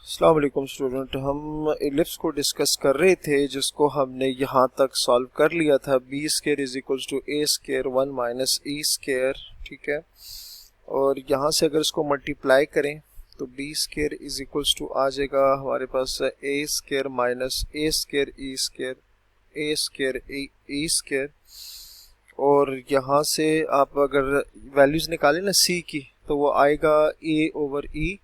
अस्सलाम वालेकुम स्टूडेंट। हम इलिप्स को डिस्कस कर रहे थे जिसको हमने यहाँ तक सॉल्व कर लिया था। B square is equals to A square 1 minus e square, ठीक है। और यहाँ से अगर इसको मल्टीप्लाई करें तो B square is equals to आ जाएगा हमारे पास A square minus A square E square, A square E square. और यहाँ से आप अगर वैल्यूज निकालें ना सी की तो वो आएगा ए ओवर ई,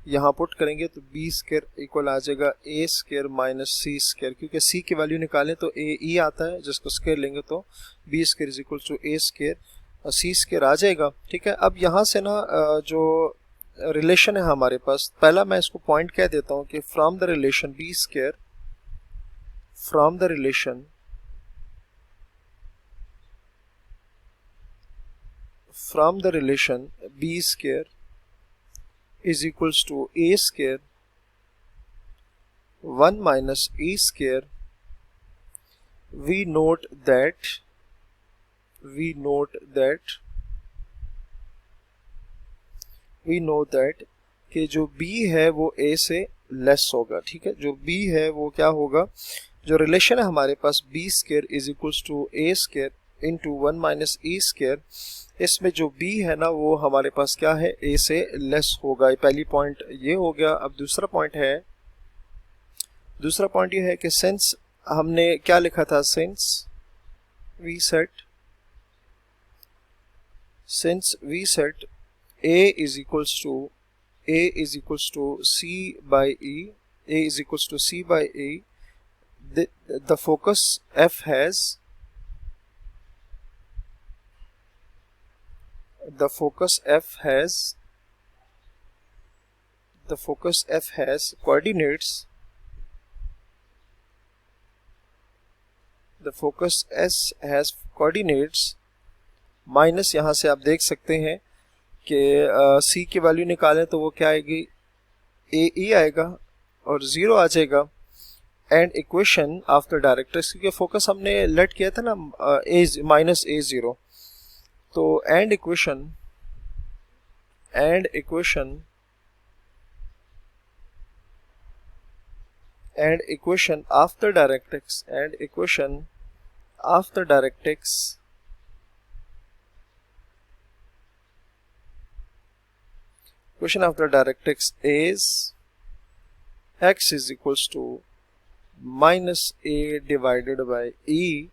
यहाँ पुट करेंगे तो बी स्केयर इक्वल आ जाएगा ए स्केयर माइनस सी स्केयर, क्योंकि सी की वैल्यू निकालें तो ए ई आता है, जिसको स्केयर लेंगे तो B square is equal to A square C square आ जाएगा, ठीक है। अब यहाँ से ना जो रिलेशन है हमारे पास, पहला मैं इसको पॉइंट कह देता हूँ कि from the relation b square, from the relation from the relation b square is equals to a square 1 minus e square, we note that कि जो b है वो a से लेस होगा, ठीक है। जो b है वो क्या होगा, जो रिलेशन है हमारे पास b square is equals to a square into 1 minus e square, इसमें जो b है ना वो हमारे पास क्या है, a से लेस होगा। पहली पॉइंट ये हो गया। अब दूसरा पॉइंट ये है कि सिंस हमने क्या लिखा था, since we set a is equals to c by e, a is equals to c by e, the focus f has coordinates, minus, यहाँ से आप देख सकते हैं कि c की वैल्यू निकालें तो वो क्या आएगी, ए ई आएगा और 0 आ जाएगा। एंड इक्वेशन आफ्टर डायरेक्ट्रिक्स, क्योंकि फोकस हमने लेट किया था ना माइनस ए 0, तो and equation after directrix is x is equals to minus a divided by e,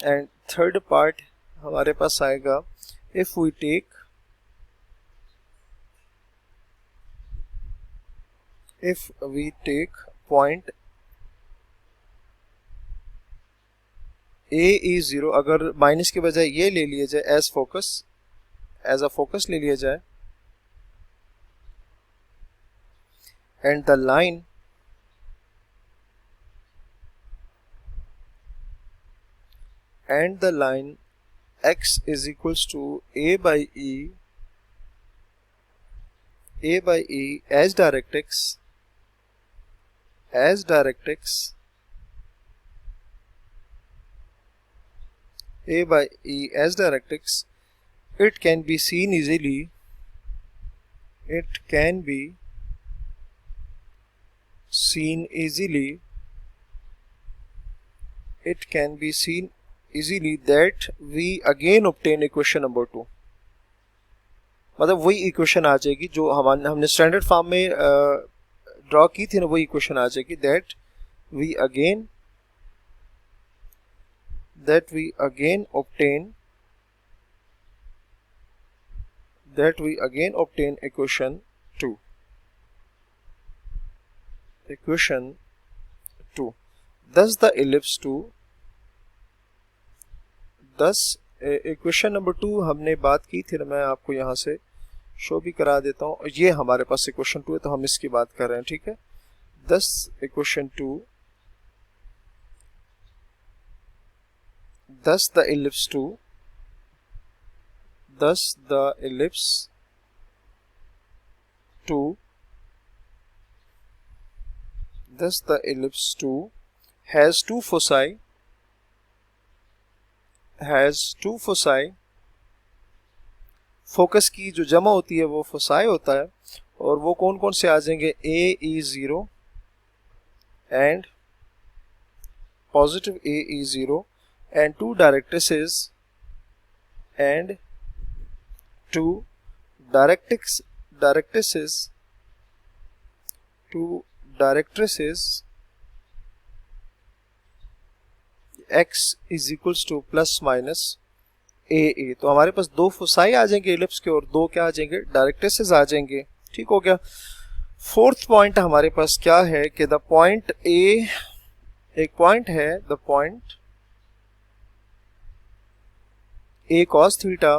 and third part हमारे पास आएगा if we take point a is 0, अगर माइनस के बजाय ये ले लिया जाए एज अ फोकस ले लिया जाए, and the line x is equals to a by e as directrix, a by e as directrix, it can be seen easily that we again obtain equation number 2। मतलब वही equation आ जाएगी जो हमने standard form में draw की थी ना, वही इक्वेशन आ जाएगी, that we again obtain equation 2। Thus the ellipse 2, equation number 2 हमने बात की थी ना, मैं आपको यहाँ से शो भी करा देता हूँ। ये हमारे पास इक्वेशन 2 है तो हम इसकी बात कर रहे हैं, ठीक है। Thus equation 2, thus the ellipse 2 has two foci, focus की जो जमा होती है वो फोसाई होता है, और वो कौन कौन से आ जाएंगे, A E zero and positive A E zero and two directrices and two directrices x is equals to plus minus A A. तो हमारे पास दो फोसाई आ जाएंगे इलिप्स के और दो क्या आ जाएंगे, डायरेक्ट्रिसेस आ जाएंगे। ठीक हो गया। फोर्थ पॉइंट हमारे पास क्या है कि द पॉइंट ए, एक पॉइंट है the point a cos theta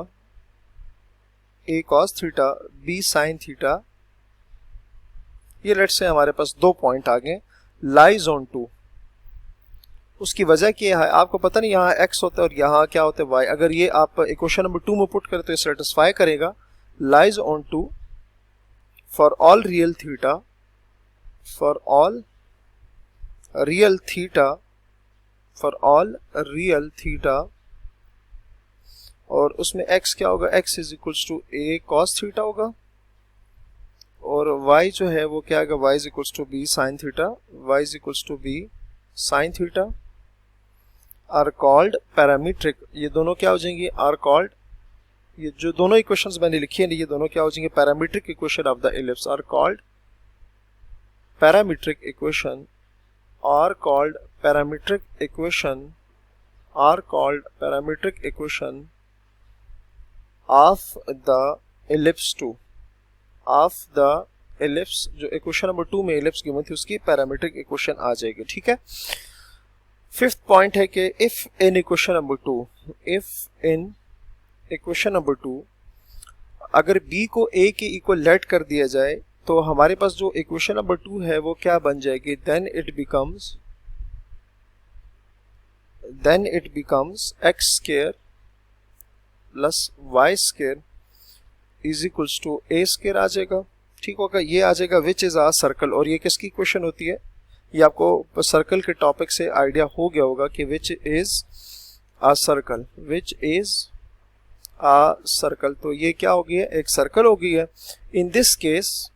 b sine theta, ये लेट्स से हमारे पास दो पॉइंट आ गए, लाइज ऑन टू। उसकी वजह क्या है, आपको पता नहीं यहाँ x होता है और यहाँ क्या होता है y। अगर ये आप इक्वेशन नंबर 2 में पुट करें तो ये सेटिस्फाई करेगा। Lies on two for all real theta, for all real theta, और उसमें x क्या होगा, x is equals to a cos theta होगा, और y जो है वो क्या होगा, y is equals to b sin theta, y is equals to b sin theta are called parametric. ये दोनों क्या हो जाएंगे, आर कॉल्ड, ये जो दोनों इक्वेशंस मैंने लिखी हैं ये दोनों क्या हो जाएंगे, parametric equation of the ellipse are called parametric equation, are called parametric equation, are called parametric equation of the ellipse two, of the ellipse. जो इक्वेशन नंबर 2 में इलिप्स गिवन थी उसकी पैरामीट्रिक इक्वेशन आ जाएगी। ठीक है। फिफ्थ पॉइंट है कि if in equation number 2 अगर b को a के इक्वल लेट कर दिया जाए तो हमारे पास जो इक्वेशन नंबर 2 है वो क्या बन जाएगी, then it becomes x square plus y square is equals to a square आ जाएगा। ठीक होगा। ये आ जाएगा विच इज आ सर्कल, और ये किसकी इक्वेशन होती है, ये आपको सर्कल के टॉपिक से आइडिया हो गया होगा कि which is a circle, which is a circle. तो ये क्या हो गया, एक सर्कल हो गई है। In this case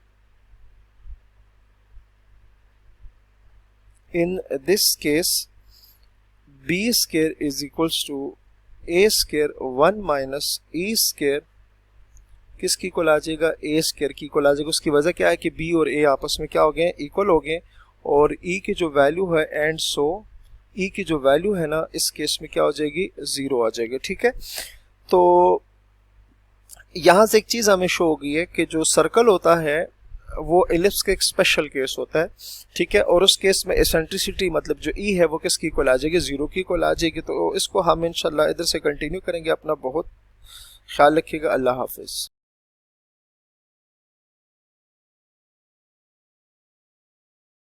b square is equals to a square 1 minus e square किसकी इक्वल आ जाएगा, ए स्क्वायर की इक्वल आ जाएगा। उसकी वजह क्या है कि b और a आपस में क्या हो गए, इक्वल हो गए, और e की जो वैल्यू है एंड सो e की जो वैल्यू है ना इस केस में क्या हो जाएगी, 0 आ जाएगी। ठीक है। तो यहाँ से एक चीज़ हमें शो हो गई है कि जो सर्कल होता है वो इलिप्स का एक स्पेशल केस होता है। ठीक है। और उस केस में एसेंट्रिसिटी मतलब जो e है वो किसकी इक्वल आ जाएगी, 0 की इक्वल आ जाएगी। तो इसको हम इंशाल्लाह इधर से कंटिन्यू करेंगे। अपना बहुत ख्याल रखिएगा। अल्लाह हाफिज़।